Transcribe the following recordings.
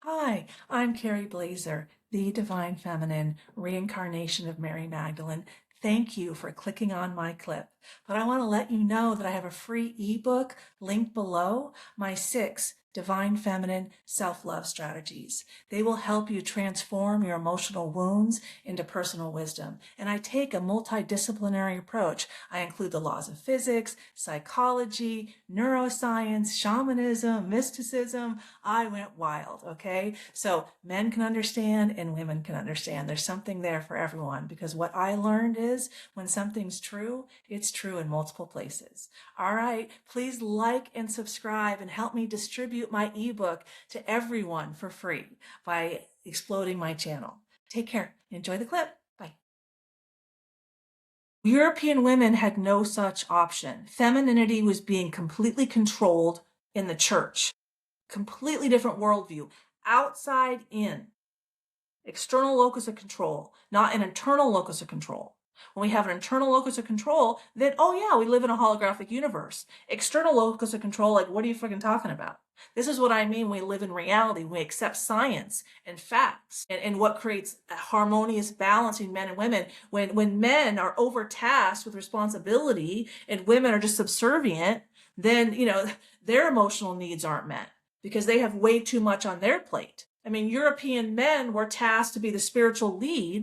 Hi, I'm Carrie Blazer, the Divine Feminine, reincarnation of Mary Magdalene. Thank you for clicking on my clip. But I want to let you know that I have a free ebook linked below, my 6 Divine Feminine Self-Love Strategies. They will help you transform your emotional wounds into personal wisdom. And I take a multidisciplinary approach. I include the laws of physics, psychology, neuroscience, shamanism, mysticism. I went wild, okay? So men can understand and women can understand. There's something there for everyone because what I learned is when something's true, it's true in multiple places. All right, please like and subscribe and help me distribute my ebook to everyone for free by exploding my channel. Take care. Enjoy the clip. Bye. European women had no such option. Femininity was being completely controlled in the church. Completely different worldview. Outside in. External locus of control, not an internal locus of control. When we have an internal locus of control, then, oh yeah, we live in a holographic universe. External locus of control, like, what are you freaking talking about? This is what I mean when we live in reality, when we accept science and facts and what creates a harmonious balance between men and women. When men are overtasked with responsibility and women are just subservient, then, their emotional needs aren't met because they have way too much on their plate. I mean, European men were tasked to be the spiritual lead,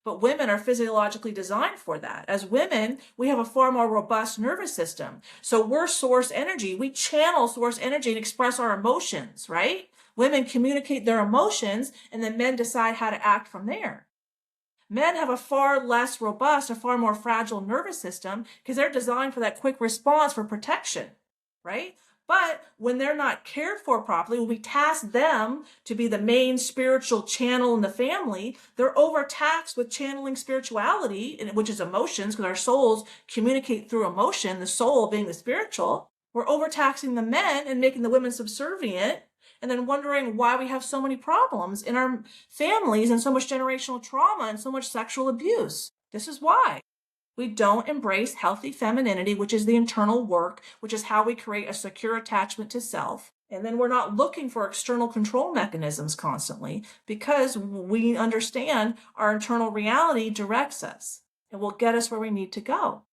but women are physiologically designed for that. As women, we have a far more robust nervous system. So we're source energy. We channel source energy and express our emotions, right? Women communicate their emotions, and then men decide how to act from there. Men have a far less robust, a far more fragile nervous system because they're designed for that quick response for protection, right? But when they're not cared for properly, when we task them to be the main spiritual channel in the family, they're overtaxed with channeling spirituality, which is emotions, because our souls communicate through emotion, the soul being the spiritual. We're overtaxing the men and making the women subservient, and then wondering why we have so many problems in our families and so much generational trauma and so much sexual abuse. This is why. We don't embrace healthy femininity, which is the internal work, which is how we create a secure attachment to self. And then we're not looking for external control mechanisms constantly because we understand our internal reality directs us and will get us where we need to go.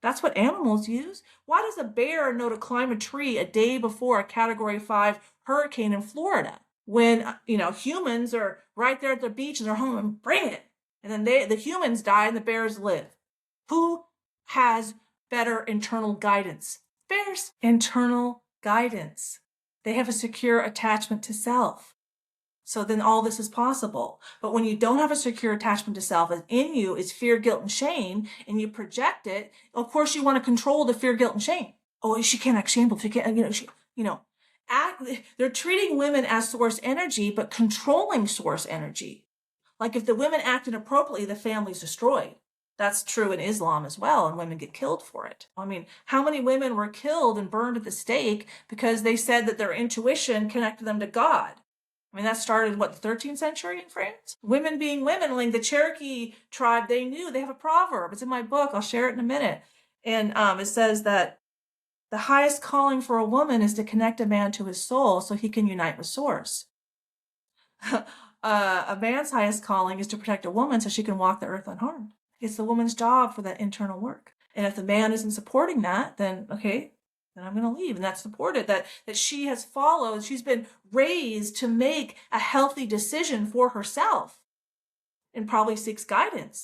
That's what animals use. Why does a bear know to climb a tree a day before a Category 5 hurricane in Florida when, humans are right there at the beach and they're home and bring it? And then the humans die and the bears live. Who has better internal guidance? Bears. Internal guidance. They have a secure attachment to self. So then all this is possible. But when you don't have a secure attachment to self, and in you is fear, guilt, and shame, and you project it, of course you want to control the fear, guilt, and shame. Oh, she can't act shameful. She can't, they're treating women as source energy, but controlling source energy. Like if the women act inappropriately, the family's destroyed. That's true in Islam as well, and women get killed for it. I mean, how many women were killed and burned at the stake because they said that their intuition connected them to God? I mean, that started, the 13th century in France? Women being women, like the Cherokee tribe, they knew. They have a proverb. It's in my book. I'll share it in a minute. And it says that the highest calling for a woman is to connect a man to his soul so he can unite with source. A man's highest calling is to protect a woman so she can walk the earth unharmed. It's the woman's job for that internal work. And if the man isn't supporting that, then okay, then I'm going to leave. And that's supported, that she has followed, she's been raised to make a healthy decision for herself and probably seeks guidance.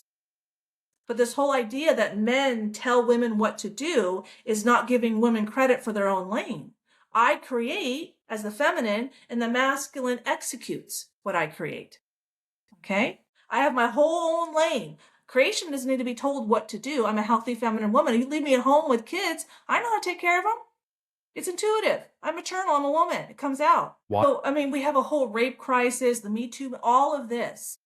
But this whole idea that men tell women what to do is not giving women credit for their own lane. I create as the feminine, and the masculine executes what I create. Okay? I have my whole own lane. Creation doesn't need to be told what to do. I'm a healthy feminine woman. You leave me at home with kids, I know how to take care of them. It's intuitive. I'm maternal. I'm a woman. It comes out. Why? So, we have a whole rape crisis, the Me Too, all of this.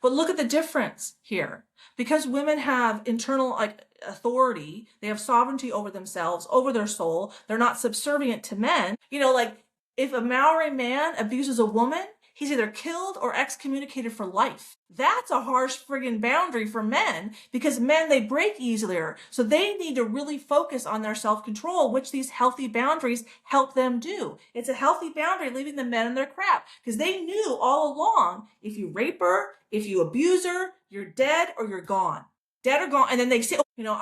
But look at the difference here. Because women have internal authority, they have sovereignty over themselves, over their soul. They're not subservient to men. If a Maori man abuses a woman, he's either killed or excommunicated for life. That's a harsh friggin' boundary for men, because men, they break easier. So they need to really focus on their self-control, which these healthy boundaries help them do. It's a healthy boundary leaving the men in their crap, because they knew all along, if you rape her, if you abuse her, you're dead or you're gone. Dead or gone. And then they say, I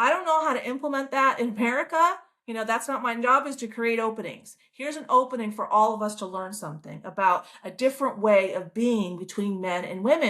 don't know how to implement that in America. That's not my job, is to create openings. Here's an opening for all of us to learn something about a different way of being between men and women.